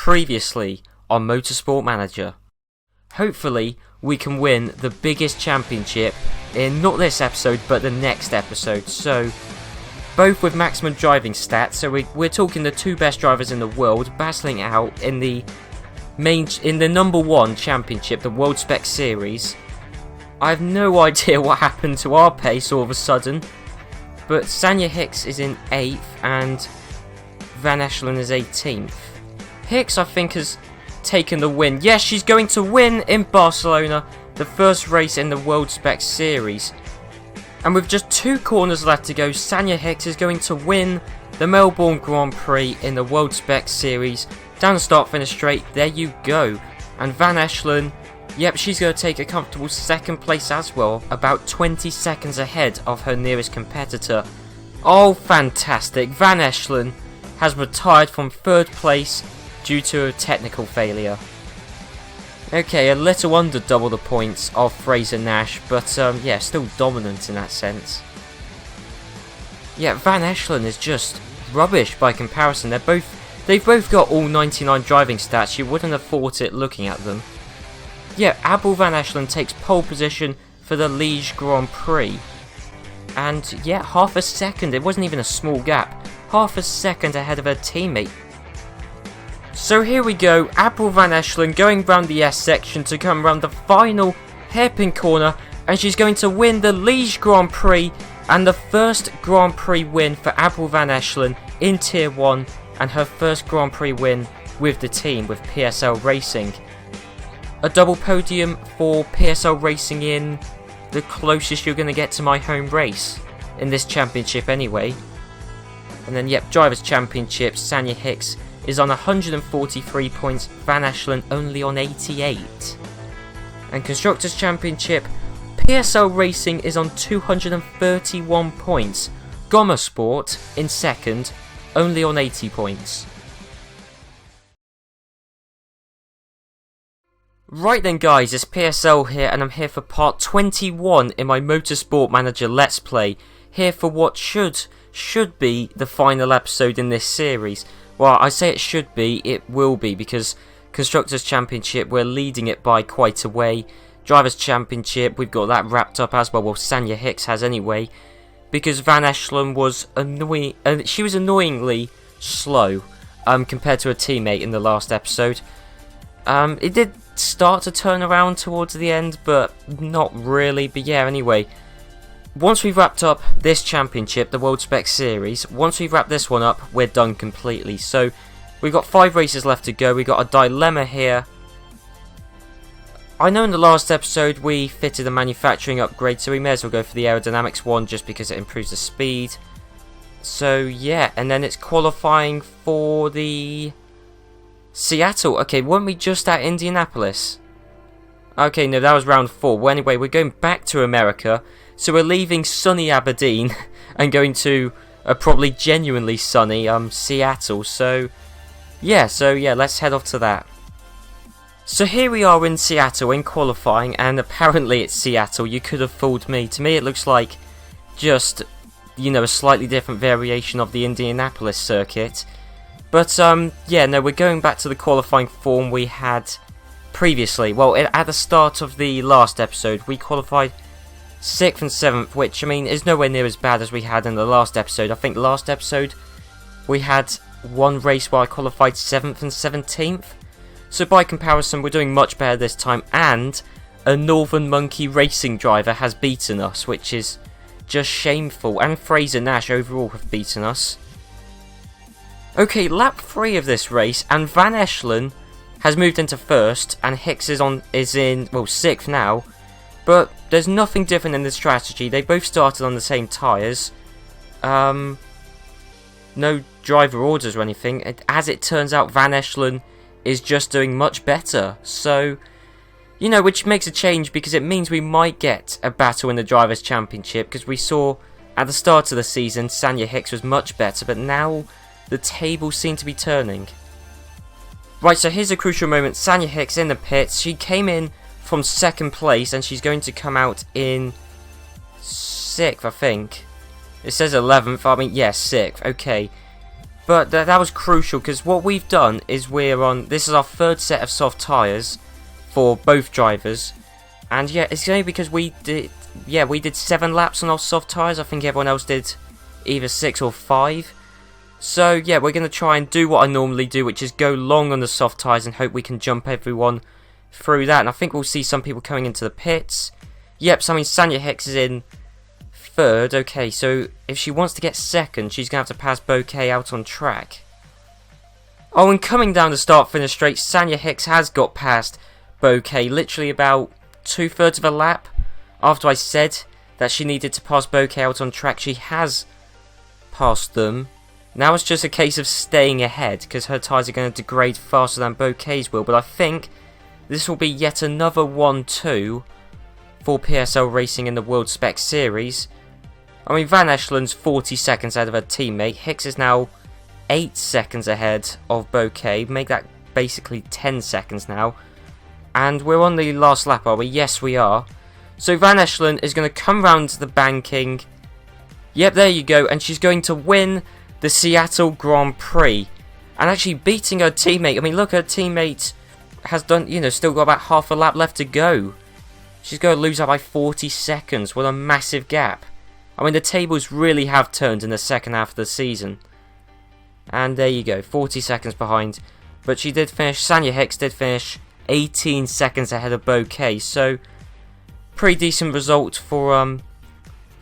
Previously on Motorsport Manager. Hopefully we can win the biggest championship in not this episode but the next episode. So both with maximum driving stats, so we're talking the two best drivers in the world battling out in the number one championship, the World Spec Series. I have no idea what happened to our pace all of a sudden, but Saniyah Hicks is in 8th and Van Eshelen is 18th. Hicks, I think, has taken the win. Yes, she's going to win in Barcelona, the first race in the World Spec Series. And with just 2 corners left to go, Saniyah Hicks is going to win the Melbourne Grand Prix in the World Spec Series. Down the start finish straight, there you go. And Van Eshelen, yep, she's going to take a comfortable 2nd place as well, about 20 seconds ahead of her nearest competitor. Oh, fantastic. Van Eshelen has retired from 3rd place due to a technical failure. Okay, a little under double the points of Fraser Nash, but yeah, still dominant in that sense. Yeah, Van Eshelen is just rubbish by comparison. They've both got all 99 driving stats. You wouldn't have thought it looking at them. Yeah, Abel Van Eshelen takes pole position for the Liège Grand Prix. And yeah, half a second, it wasn't even a small gap, half a second ahead of her teammate. So here we go, Abel Van Eshelen going round the S section to come round the final hairpin corner, and she's going to win the Liège Grand Prix, and the first Grand Prix win for Abel Van Eshelen in Tier 1, and her first Grand Prix win with the team, with PSL Racing. A double podium for PSL Racing in the closest you're going to get to my home race in this championship anyway. And then yep, Drivers' Championship, Saniyah Hicks is on 143 points, Van Eshelen only on 88. And Constructors' Championship, PSL Racing is on 231 points, Gomma Sport in 2nd, only on 80 points. Right then guys, it's PSL here and I'm here for part 21 in my Motorsport Manager Let's Play, here for what should be the final episode in this series. Well, I say it should be, it will be, because Constructors' Championship, we're leading it by quite a way. Drivers' Championship, we've got that wrapped up as well. Well, Saniyah Hicks has anyway, because Van Eshelen was she was annoyingly slow compared to her teammate in the last episode. It did start to turn around towards the end, but not really. But yeah, anyway, once we've wrapped up this championship, the World Spec Series, once we've wrapped this one up, we're done completely. So we've got 5 races left to go. We've got a dilemma here. I know in the last episode we fitted a manufacturing upgrade, so we may as well go for the aerodynamics one just because it improves the speed. So yeah, and then it's qualifying for the Seattle. Okay, weren't we just at Indianapolis? Okay, no, that was round 4. Well, anyway, we're going back to America. So we're leaving sunny Aberdeen and going to a probably genuinely sunny Seattle. So yeah, let's head off to that. So here we are in Seattle in qualifying, and apparently it's Seattle. You could have fooled me. To me it looks like just, you know, a slightly different variation of the Indianapolis circuit. But yeah, no, we're going back to the qualifying form we had previously. Well, at the start of the last episode we qualified 6th and 7th, which, I mean, is nowhere near as bad as we had in the last episode. I think last episode we had one race where I qualified 7th and 17th. So by comparison, we're doing much better this time, and a Northern Monkey Racing driver has beaten us, which is just shameful, and Fraser Nash overall have beaten us. Okay, lap 3 of this race, and Van Eshelen has moved into 1st, and Hicks is in 6th now. But there's nothing different in the strategy. They both started on the same tyres. No driver orders or anything. As it turns out, Van Eshelen is just doing much better. So, you know, which makes a change because it means we might get a battle in the Drivers' Championship, because we saw at the start of the season Saniyah Hicks was much better, but now the tables seem to be turning. Right, so here's a crucial moment. Saniyah Hicks in the pits. She came in from 2nd place and she's going to come out in 6th, I think. It says 11th, I mean, yes, 6th, okay. But that was crucial, because what we've done is this is our third set of soft tyres for both drivers. And yeah, it's only because we did 7 laps on our soft tyres. I think everyone else did either 6 or 5. So yeah, we're going to try and do what I normally do, which is go long on the soft tyres and hope we can jump everyone through that. And I think we'll see some people coming into the pits. Yep, so I mean Saniyah Hicks is in 3rd. Okay, so if she wants to get 2nd, she's going to have to pass Bouquet out on track. Oh, and coming down the start-finish straight, Saniyah Hicks has got past Bouquet literally about 2/3 of a lap after I said that she needed to pass Bouquet out on track. She has passed them. Now it's just a case of staying ahead, because her tyres are going to degrade faster than Bouquet's will. But I think this will be yet another 1-2 for PSL Racing in the World Spec Series. I mean, Van Echelen's 40 seconds ahead of her teammate. Hicks is now 8 seconds ahead of Bouquet. Make that basically 10 seconds now. And we're on the last lap, are we? Yes, we are. So Van Echelen is going to come round the banking. Yep, there you go. And she's going to win the Seattle Grand Prix. And actually beating her teammate. I mean, look, her teammate has done, still got about half a lap left to go. She's going to lose out by 40 seconds. What a massive gap. I mean, the tables really have turned in the second half of the season. And there you go, 40 seconds behind. But she did finish, Saniyah Hicks did finish 18 seconds ahead of Bouquet. So, pretty decent result for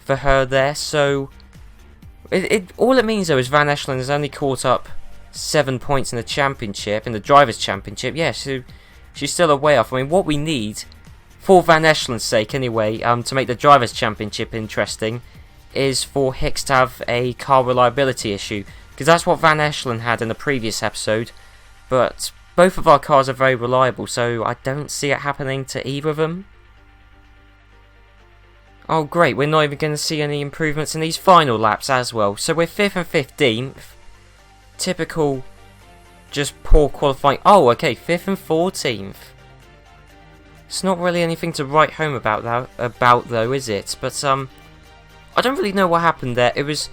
her there. So, all it means though is Van Echelen has only caught up 7 points in the championship, in the Drivers' Championship. Yeah, so she's still a way off. I mean, what we need, for Van Echelen's sake anyway, to make the Drivers' Championship interesting, is for Hicks to have a car reliability issue, because that's what Van Echelen had in the previous episode, but both of our cars are very reliable, so I don't see it happening to either of them. Oh great, we're not even going to see any improvements in these final laps as well. So we're 5th and 15th, typical just poor qualifying. Oh okay, 5th and 14th. It's not really anything to write home about though, is it? But I don't really know what happened there. It was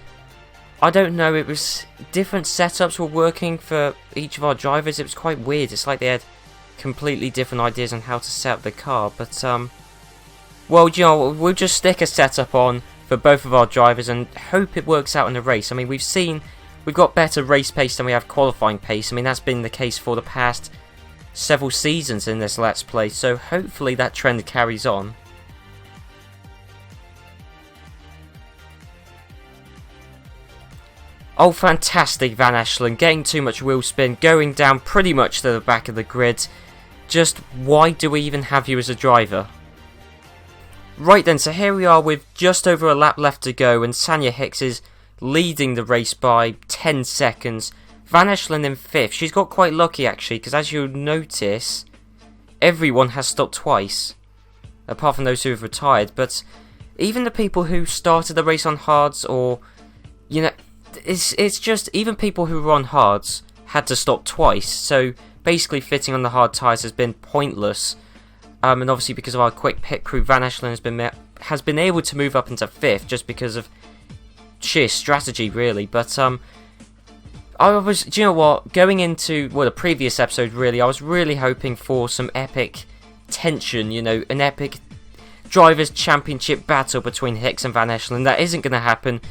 different setups were working for each of our drivers. It was quite weird. It's like they had completely different ideas on how to set up the car. But, well, we'll just stick a setup on for both of our drivers and hope it works out in the race. I mean, we've got better race pace than we have qualifying pace. I mean, that's been the case for the past several seasons in this Let's Play. So hopefully that trend carries on. Oh, fantastic, Van Echelen, getting too much wheel spin, going down pretty much to the back of the grid. Just, why do we even have you as a driver? Right then, so here we are with just over a lap left to go, and Saniyah Hicks is leading the race by 10 seconds. Van Echelen in 5th. She's got quite lucky, actually, because as you'll notice, everyone has stopped twice, apart from those who have retired. But even the people who started the race on hards, or, it's just, even people who were on hards had to stop twice, so basically fitting on the hard tyres has been pointless. And obviously because of our quick pit crew, Van Echelen has been able to move up into 5th just because of sheer strategy, really. But I was, do you know what, going into, well, the previous episode, really, I was really hoping for some epic tension, an epic Drivers' Championship battle between Hicks and Van Echelen. That isn't going to happen,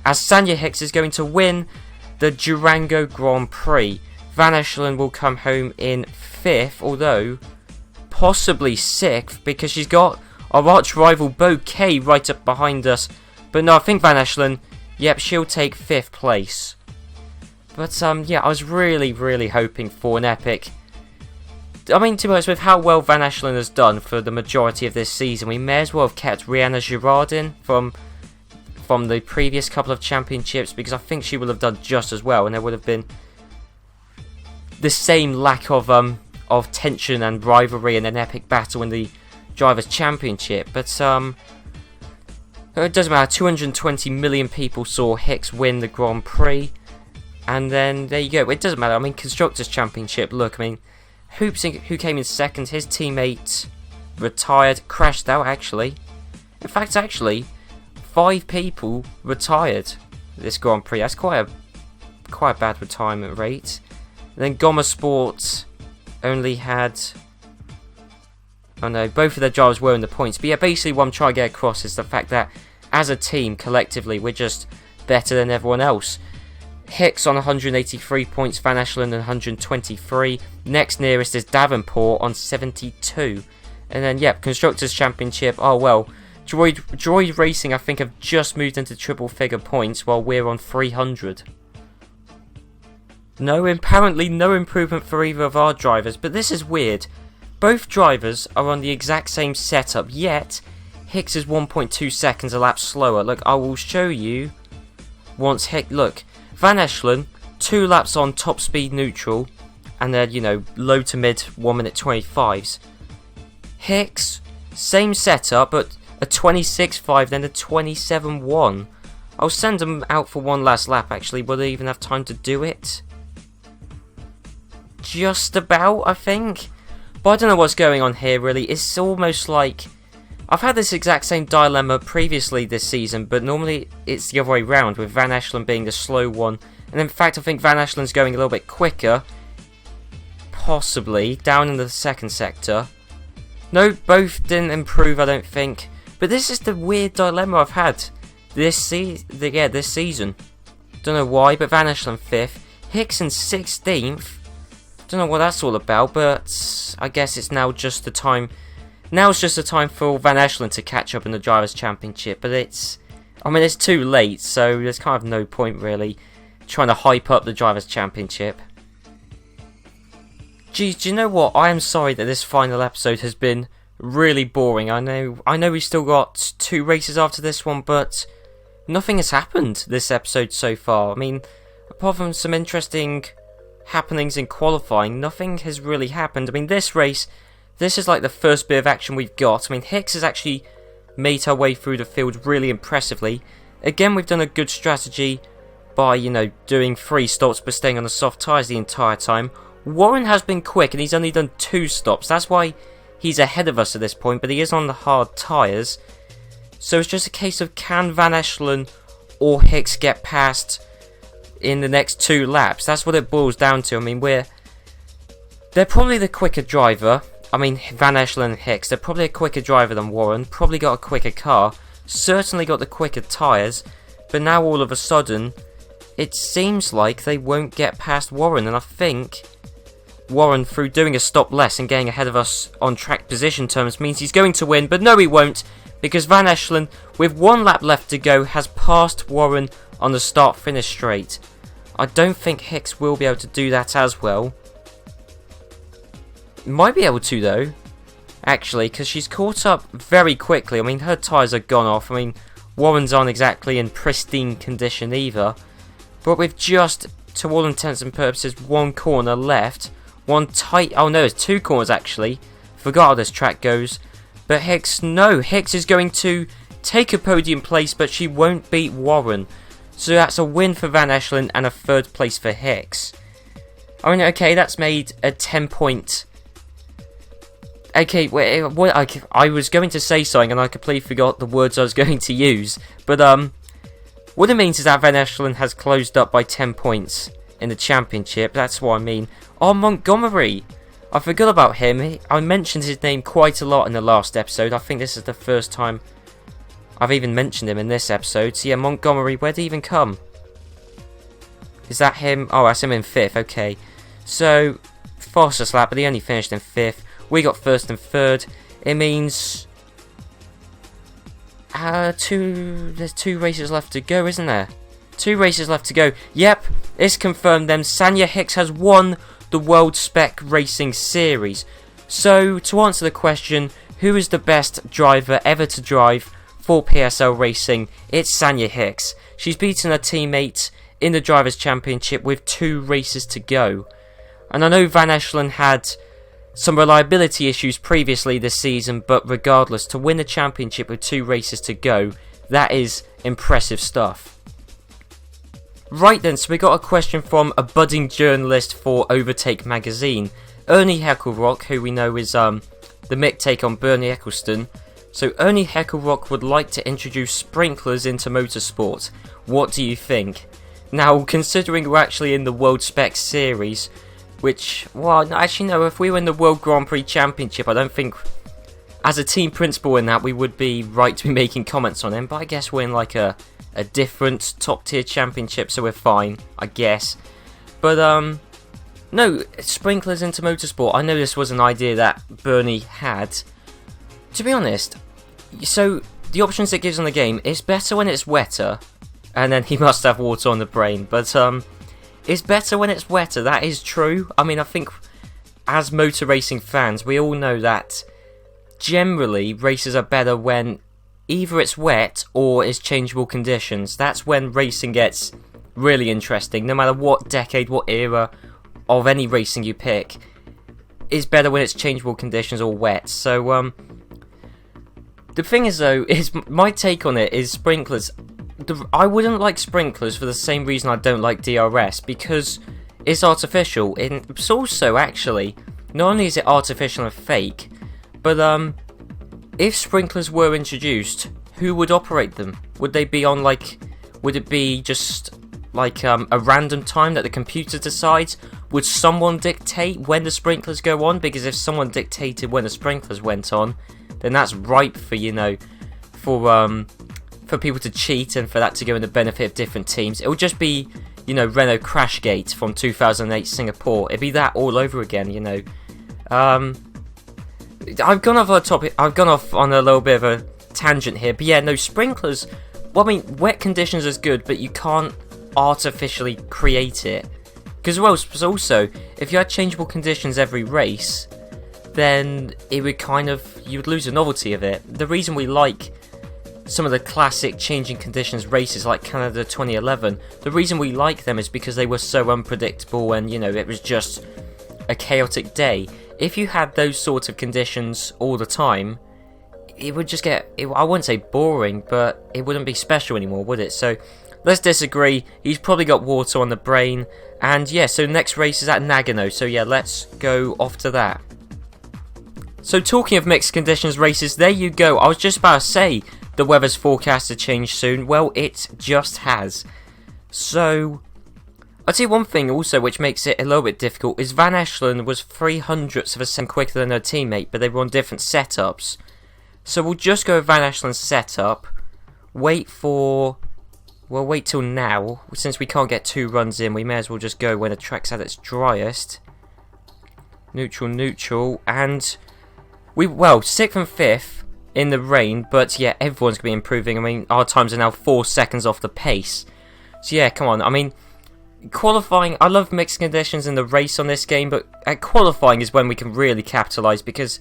as Saniyah Hicks is going to win the Durango Grand Prix. Van Echelen will come home in 5th, although possibly 6th, because she's got our arch rival Bouquet right up behind us. But no, I think Van Echelen, yep, she'll take 5th place. But yeah, I was really, really hoping for an epic. I mean, to be honest, with how well Van Echelen has done for the majority of this season, we may as well have kept Rihanna Girardin from the previous couple of championships, because I think she would have done just as well, and there would have been the same lack of tension and rivalry and an epic battle in the Drivers' Championship. But it doesn't matter. 220 million people saw Hicks win the Grand Prix, and then there you go. It doesn't matter. I mean, Constructors' Championship, look, I mean, Hoops, who came in 2nd, his teammate retired, crashed out actually. In fact, actually, 5 people retired this Grand Prix. That's quite quite a bad retirement rate. And then Gomma Sport only had... Oh no, both of their drivers were in the points. But yeah, basically what I'm trying to get across is the fact that as a team, collectively, we're just better than everyone else. Hicks on 183 points, Van Ashelen on 123. Next nearest is Davenport on 72. And then, yeah, Constructors Championship. Oh, well, Droid Racing, I think, have just moved into triple figure points while we're on 300. No, apparently no improvement for either of our drivers, but this is weird. Both drivers are on the exact same setup, yet Hicks is 1.2 seconds a lap slower. Look, I will show you once Hicks... Look, Van Ashelen, 2 laps on top speed neutral, and then, you know, low to mid 1 minute 25s. Hicks, same setup, but a 26.5, then a 27.1. I'll send them out for one last lap, actually. Will they even have time to do it? Just about, I think. But I don't know what's going on here, really. It's almost like... I've had this exact same dilemma previously this season, but normally it's the other way round, with Van Ashelen being the slow one. And in fact, I think Van Ashelen's going a little bit quicker. Possibly. Down in the second sector. No, both didn't improve, I don't think. But this is the weird dilemma I've had this season. Don't know why, but Van Ashelen 5th. Hicks in 16th. Don't know what that's all about, but I guess it's now just the time... Now it's just the time for Van Ashelen to catch up in the Drivers' Championship, but it's too late, so there's kind of no point really trying to hype up the Drivers' Championship. Geez, do you know what? I am sorry that this final episode has been really boring. I know we've still got 2 races after this one, but nothing has happened this episode so far. I mean, apart from some interesting happenings in qualifying, nothing has really happened. I mean, this race... This is like the first bit of action we've got. I mean, Hicks has actually made her way through the field really impressively. Again, we've done a good strategy by, you know, doing 3 stops but staying on the soft tyres the entire time. Warren has been quick and he's only done 2 stops. That's why he's ahead of us at this point, but he is on the hard tyres. So it's just a case of can Van Ashelen or Hicks get past in the next 2 laps. That's what it boils down to. I mean, they're probably the quicker driver. I mean, Van Ashelen and Hicks, they're probably a quicker driver than Warren, probably got a quicker car, certainly got the quicker tyres, but now all of a sudden, it seems like they won't get past Warren, and I think Warren, through doing a stop less and getting ahead of us on track position terms, means he's going to win, but no he won't, because Van Ashelen, with 1 lap left to go, has passed Warren on the start-finish straight. I don't think Hicks will be able to do that as well. Might be able to though, actually, because she's caught up very quickly. I mean, her tyres are gone off. I mean, Warren's aren't exactly in pristine condition either. But with just, to all intents and purposes, 1 corner left, 1 tight... Oh no, it's 2 corners actually. Forgot how this track goes. But Hicks, no, Hicks is going to take a podium place, but she won't beat Warren. So that's a win for Van Ashelen and a 3rd place for Hicks. I mean, okay, that's made a 10-point... Okay, wait, I was going to say something and I completely forgot the words I was going to use. But, what it means is that Van Ashelen has closed up by 10 points in the championship. That's what I mean. Oh, Montgomery! I forgot about him. I mentioned his name quite a lot in the last episode. I think this is the first time I've even mentioned him in this episode. So yeah, Montgomery, where'd he even come? Is that him? Oh, that's him in 5th, okay. So, fastest lap, but he only finished in 5th. We got 1st and 3rd. It means there's 2 races left to go, isn't there? 2 races left to go. Yep, it's confirmed then. Saniyah Hicks has won the World Spec Racing Series. So, to answer the question, who is the best driver ever to drive for PSL Racing? It's Saniyah Hicks. She's beaten her teammate in the Drivers' Championship with 2 races to go. And I know Van Ashelen had some reliability issues previously this season, but regardless, to win the championship with 2 races to go, that is impressive stuff. Right then, so we got a question from a budding journalist for Overtake magazine, Ernie Hecklerock, who we know is the Mick take on Bernie Eccleston. So Ernie Hecklerock would like to introduce sprinklers into motorsport. What do you think? Now, considering we're actually in the World Spec Series, which, well, actually no, if we were in the World Grand Prix Championship, I don't think, as a team principal in that, we would be right to be making comments on him, but I guess we're in like a different top tier championship, so we're fine, I guess. But, no, sprinklers into motorsport, I know this was an idea that Bernie had. To be honest, so the options it gives on the game, it's better when it's wetter, and then he must have water on the brain, but it's better when it's wetter, that is true. I mean, I think as motor racing fans, we all know that generally races are better when either it's wet or it's changeable conditions. That's when racing gets really interesting, no matter what decade, what era of any racing you pick. It's better when it's changeable conditions or wet. So, the thing is though, is my take on it is sprinklers. I wouldn't like sprinklers for the same reason I don't like DRS, because it's artificial. It's also, actually, not only is it artificial and fake, but if sprinklers were introduced, who would operate them? Would they be on, like, would it be just like a random time that the computer decides? Would someone dictate when the sprinklers go on? Because if someone dictated when the sprinklers went on, then that's ripe for, you know, for people to cheat and for that to go in the benefit of different teams. It would just be, you know, Renault Crashgate from 2008 Singapore. It'd be that all over again, you know. I've gone off on a topic. I've gone off on a little bit of a tangent here, but yeah, no, sprinklers. Well, I mean, wet conditions is good, but you can't artificially create it. Because, well, also, if you had changeable conditions every race, then it would kind of, you would lose the novelty of it. The reason we like some of the classic changing conditions races like Canada 2011, the reason we like them is because they were so unpredictable and, you know, it was just a chaotic day. If you had those sorts of conditions all the time, it would just get, I wouldn't say boring, but it wouldn't be special anymore, would it? So, let's disagree. He's probably got water on the brain. And yeah, so next race is at Nagano. So yeah, let's go off to that. So talking of mixed conditions races, there you go. I was just about to say the weather's forecast to change soon. Well, it just has. So, I'd say one thing also which makes it a little bit difficult is Van Eshelen was 0.03 of a second quicker than her teammate, but they were on different setups. So we'll just go with Van Eshelen's setup. Wait till now. Since we can't get 2 runs in, we may as well just go when the track's at its driest. Neutral, and we, well, 6th and 5th in the rain, but yeah, everyone's going to be improving. I mean, our times are now 4 seconds off the pace. So yeah, come on, I mean, qualifying, I love mixed conditions in the race on this game, but at qualifying is when we can really capitalise, because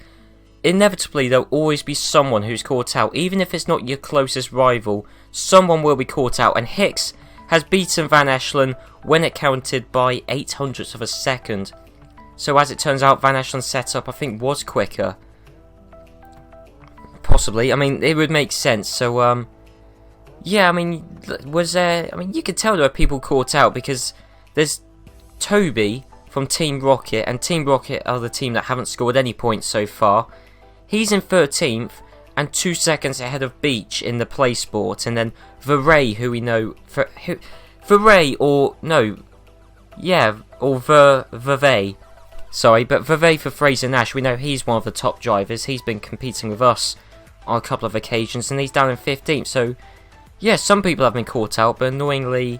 inevitably there'll always be someone who's caught out. Even if it's not your closest rival, someone will be caught out, and Hicks has beaten Van Eshelen when it counted by 0.08 of a second. So as it turns out, Van Eshelen's setup I think was quicker. Possibly, I mean, it would make sense. So yeah, I mean, was there, I mean, you could tell there are people caught out because there's Toby from Team Rocket, and Team Rocket are the team that haven't scored any points so far. He's in 13th and 2 seconds ahead of Beach in the play sport, and then Verray, who we know, Verray or no, yeah, or Vervey, sorry, but Vervey for Fraser Nash, we know he's one of the top drivers. He's been competing with us on a couple of occasions, and he's down in 15th. So yeah, some people have been caught out, but annoyingly,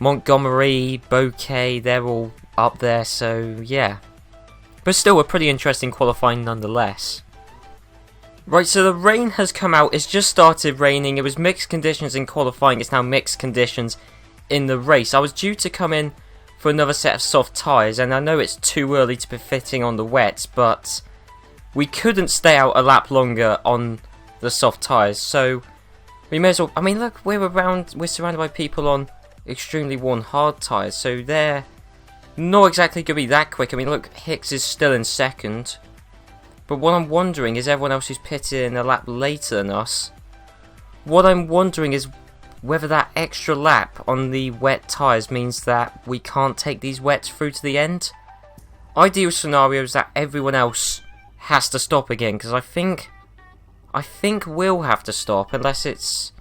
Montgomery, Bouquet, they're all up there. So yeah, but still a pretty interesting qualifying nonetheless. Right, so the rain has come out. It's just started raining. It was mixed conditions in qualifying. It's now mixed conditions in the race. I was due to come in for another set of soft tyres, and I know it's too early to be fitting on the wets, but we couldn't stay out a lap longer on the soft tyres, so we may as well. I mean, look, we're surrounded by people on extremely worn hard tyres, so they're not exactly going to be that quick. I mean, look, Hicks is still in second. But what I'm wondering is everyone else who's pitted in a lap later than us. What I'm wondering is whether that extra lap on the wet tyres means that we can't take these wets through to the end. Ideal scenario is that everyone else has to stop again, because I think we'll have to stop unless it's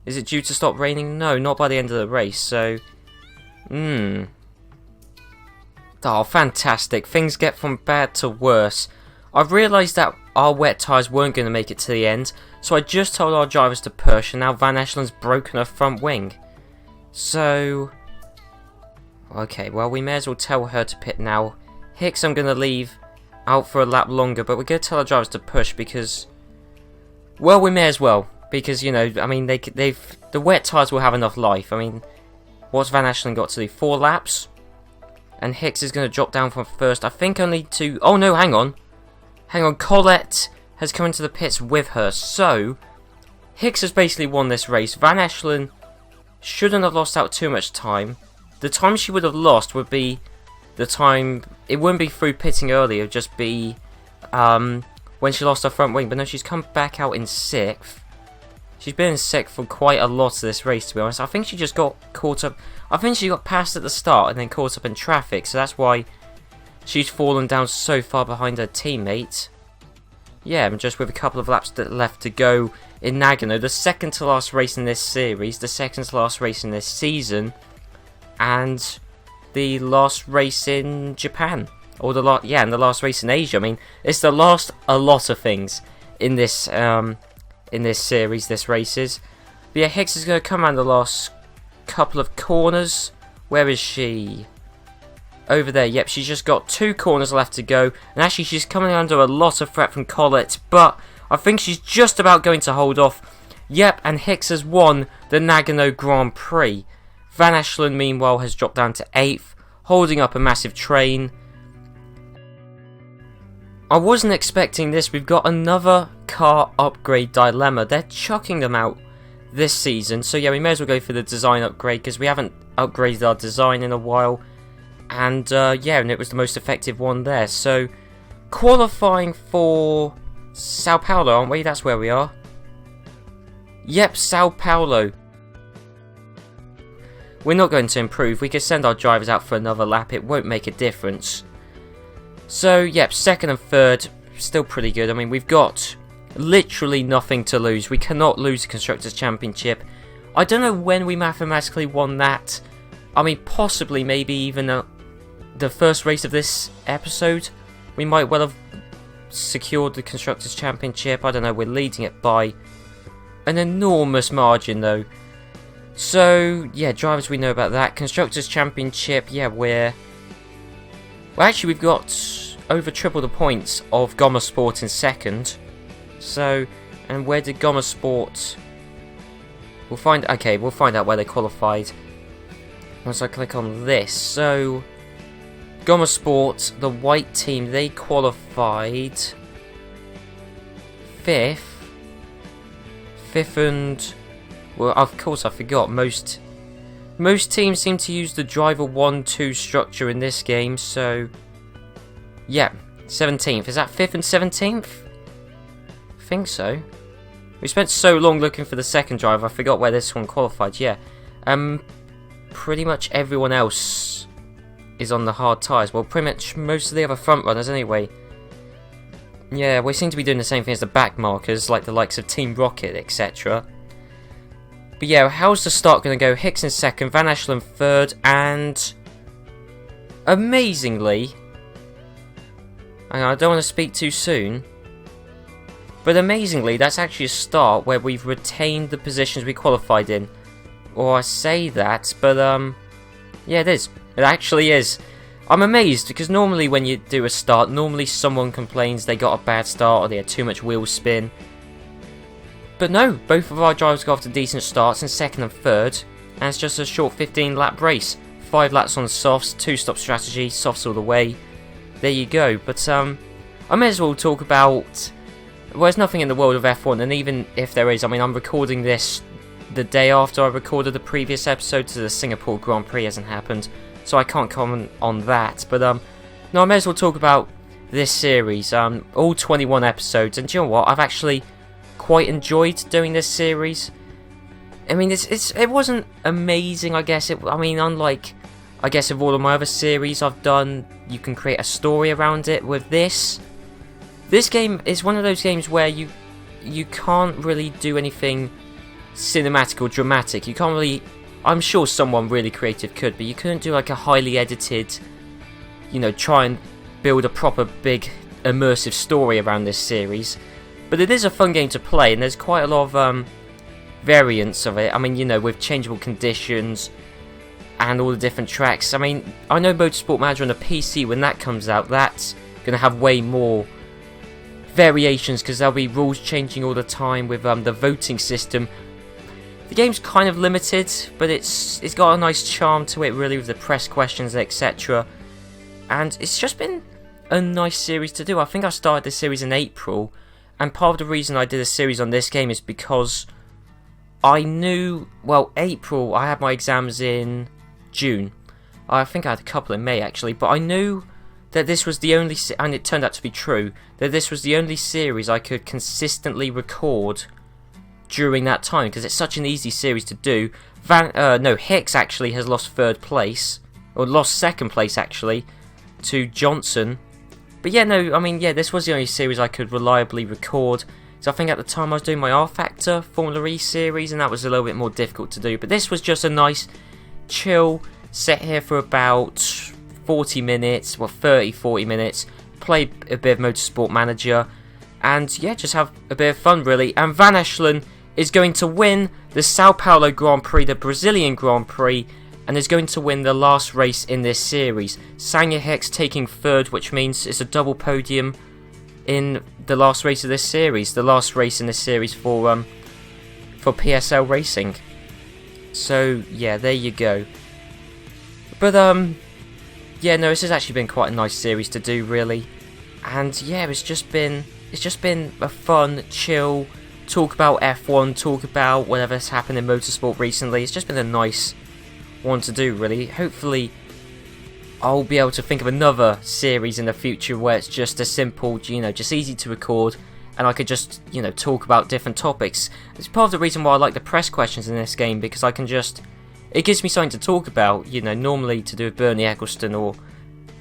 Is it due to stop raining? No, not by the end of the race, so... Oh, fantastic. Things get from bad to worse. I've realised that our wet tyres weren't going to make it to the end, so I just told our drivers to push, and now Van Echelen's broken her front wing. So... Okay, well, we may as well tell her to pit now. Hicks I'm going to leave out for a lap longer, but we're going to tell our drivers to push because... Well, we may as well. Because, you know, I mean, the wet tyres will have enough life. I mean, what's Van Echelen got to do? 4 laps? And Hicks is going to drop down from first. I think only to... Oh, no, hang on. Hang on, Colette has come into the pits with her. So, Hicks has basically won this race. Van Echelen shouldn't have lost out too much time. The time she would have lost would be the time... It wouldn't be through pitting early. It would just be when she lost her front wing. But no, she's come back out in 6th. She's been in 6th for quite a lot of this race, to be honest. I think she just got caught up... I think she got passed at the start and then caught up in traffic. So that's why she's fallen down so far behind her teammate. Yeah, and just with a couple of laps left to go in Nagano. The second to last race in this series. The second to last race in this season. And the last race in Japan. Or the last race in Asia. I mean, it's the last a lot of things in this series, this races. But yeah, Hicks is going to come around the last couple of corners. Where is she? Over there. Yep, she's just got 2 corners left to go. And actually, she's coming under a lot of threat from Colette. But I think she's just about going to hold off. Yep, and Hicks has won the Nagano Grand Prix. Van Echelen, meanwhile, has dropped down to 8th, holding up a massive train. I wasn't expecting this. We've got another car upgrade dilemma. They're chucking them out this season. So yeah, we may as well go for the design upgrade because we haven't upgraded our design in a while. And yeah, and it was the most effective one there. So qualifying for Sao Paulo, aren't we? That's where we are. Yep, Sao Paulo. We're not going to improve. We could send our drivers out for another lap. It won't make a difference. So, yep, 2nd and 3rd, still pretty good. I mean, we've got literally nothing to lose. We cannot lose the Constructors' Championship. I don't know when we mathematically won that. I mean, possibly, maybe even the first race of this episode. We might well have secured the Constructors' Championship. I don't know, we're leading it by an enormous margin, though. So, yeah, drivers, we know about that. Constructors' Championship, yeah, Well, actually, we've got over triple the points of Gomma Sport in 2nd. So, and where did Gomma Sport... we'll find out where they qualified once I click on this. So, Gomma Sport, the white team, they qualified 5th. 5th and... Well, of course, I forgot. Most teams seem to use the driver 1-2 structure in this game, so... Yeah, 17th. Is that 5th and 17th? I think so. We spent so long looking for the second driver, I forgot where this one qualified, yeah. Pretty much everyone else is on the hard tyres. Well, pretty much most of the other front runners anyway. Yeah, we seem to be doing the same thing as the back markers, like the likes of Team Rocket, etc. But yeah, how's the start going to go? Hicks in 2nd, Van Echelen 3rd, and amazingly, and I don't want to speak too soon, but amazingly, that's actually a start where we've retained the positions we qualified in. Or I say that, but yeah, it is. It actually is. I'm amazed because normally when you do a start, normally someone complains they got a bad start or they had too much wheel spin. But no, both of our drivers got off to decent starts in 2nd and 3rd, and it's just a short 15-lap race. 5 laps on softs, 2-stop strategy, softs all the way. There you go. But I may as well talk about... Well, there's nothing in the world of F1, and even if there is, I mean, I'm recording this the day after I recorded the previous episode, so the Singapore Grand Prix hasn't happened, so I can't comment on that. But no, I may as well talk about this series. All 21 episodes, and do you know what? I've actually quite enjoyed doing this series. I mean, it wasn't amazing, I guess. I mean, unlike, I guess, of all of my other series I've done, you can create a story around it. With this game is one of those games where you can't really do anything cinematic or dramatic. You can't really... I'm sure someone really creative could, but you couldn't do like a highly edited, you know, try and build a proper big immersive story around this series. But it is a fun game to play, and there's quite a lot of variants of it. I mean, you know, with changeable conditions and all the different tracks. I mean, I know Motorsport Manager on the PC, when that comes out, that's going to have way more variations, because there'll be rules changing all the time with the voting system. The game's kind of limited, but it's got a nice charm to it, really, with the press questions, etc. And it's just been a nice series to do. I think I started this series in April, and part of the reason I did a series on this game is because I knew, well, April, I had my exams in June. I think I had a couple in May, actually, but I knew that this was the only, and it turned out to be true, that this was the only series I could consistently record during that time, because it's such an easy series to do. Hicks actually has lost third place, or lost second place actually, to Johnson. But yeah, no, I mean, yeah, this was the only series I could reliably record. So I think at the time I was doing my R-Factor Formula E series, and that was a little bit more difficult to do. But this was just a nice, chill, set here for about 40 minutes, well 30-40 minutes, play a bit of Motorsport Manager, and yeah, just have a bit of fun really. And Van Eshelen is going to win the Sao Paulo Grand Prix, the Brazilian Grand Prix, and is going to win the last race in this series. Saniyah Hicks taking third, which means it's a double podium in the last race of this series, the last race in this series for PSL Racing. So yeah, there you go. But yeah, no, this has actually been quite a nice series to do, really. And yeah, it's just been a fun, chill, talk about F1, talk about whatever's happened in motorsport recently. It's just been a nice one to do, really. Hopefully I'll be able to think of another series in the future where it's just a simple, you know, just easy to record, and I could just, you know, talk about different topics. It's part of the reason why I like the press questions in this game, because I can just, it gives me something to talk about, you know, normally to do with Bernie Eccleston or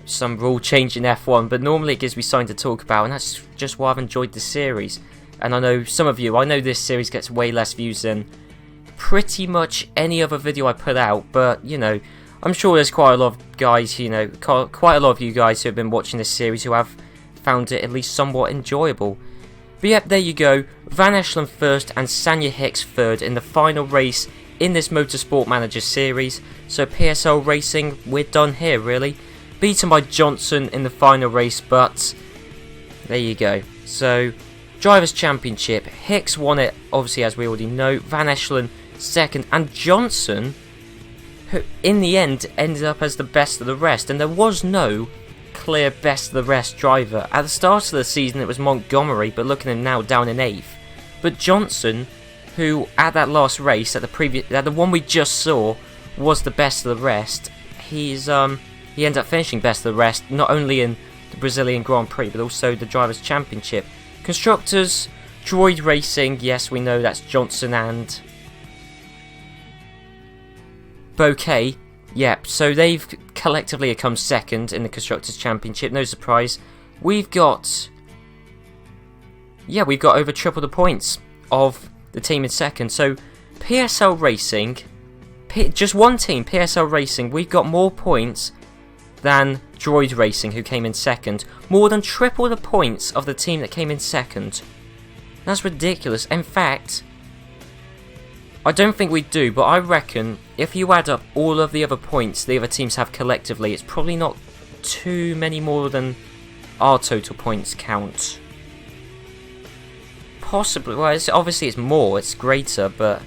some rule change in F1, but normally it gives me something to talk about, and that's just why I've enjoyed this series. And I know some of you, I know this series gets way less views than pretty much any other video I put out, but, you know, I'm sure there's quite a lot of guys, you know, quite a lot of you guys who have been watching this series who have found it at least somewhat enjoyable. But yep, there you go, Van Eshelen first and Saniyah Hicks third in the final race in this Motorsport Manager series. So PSL Racing, we're done here, really. Beaten by Johnson in the final race, but there you go. So, Drivers' Championship, Hicks won it, obviously, as we already know, Van Eshelen second, and Johnson, who in the end ended up as the best of the rest, and there was no clear best of the rest driver. At the start of the season it was Montgomery, but look at him now, down in 8th. But Johnson, who at that last race, at the one we just saw, was the best of the rest, he ended up finishing best of the rest, not only in the Brazilian Grand Prix, but also the Drivers' Championship. Constructors, Droid Racing, yes, we know that's Johnson and Bouquet. Yep, so they've collectively come second in the Constructors' Championship, no surprise. We've got over triple the points of the team in second. So PSL Racing, just one team, PSL Racing, we've got more points than Droid Racing, who came in second. More than triple the points of the team that came in second. That's ridiculous. In fact, I don't think we do, but I reckon if you add up all of the other points the other teams have collectively, it's probably not too many more than our total points count. Possibly, well, obviously it's more, it's greater, but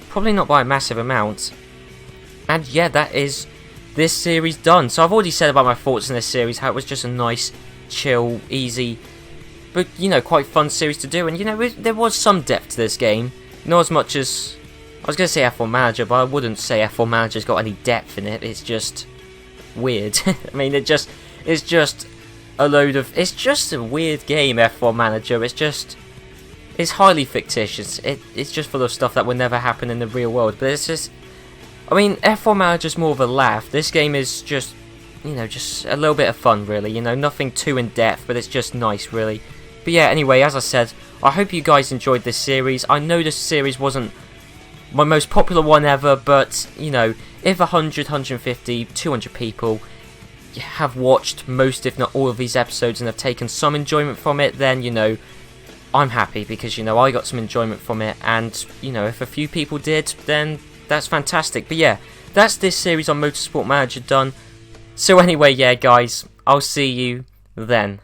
probably not by a massive amount. And yeah, that is this series done. So I've already said about my thoughts in this series, how it was just a nice, chill, easy, but, you know, quite fun series to do. And, you know, there was some depth to this game. Not as much as, I was going to say F1 Manager, but I wouldn't say F1 Manager's got any depth in it. It's just weird. I mean, it's just a load of, it's just a weird game, F1 Manager. It's highly fictitious. It's just full of stuff that would never happen in the real world. But it's just, I mean, F1 Manager's more of a laugh. This game is just, you know, just a little bit of fun, really. You know, nothing too in depth, but it's just nice, really. But yeah, anyway, as I said, I hope you guys enjoyed this series. I know this series wasn't my most popular one ever, but, you know, if 100, 150, 200 people have watched most, if not all, of these episodes and have taken some enjoyment from it, then, you know, I'm happy, because, you know, I got some enjoyment from it, and, you know, if a few people did, then that's fantastic. But yeah, that's this series on Motorsport Manager done. So anyway, yeah, guys, I'll see you then.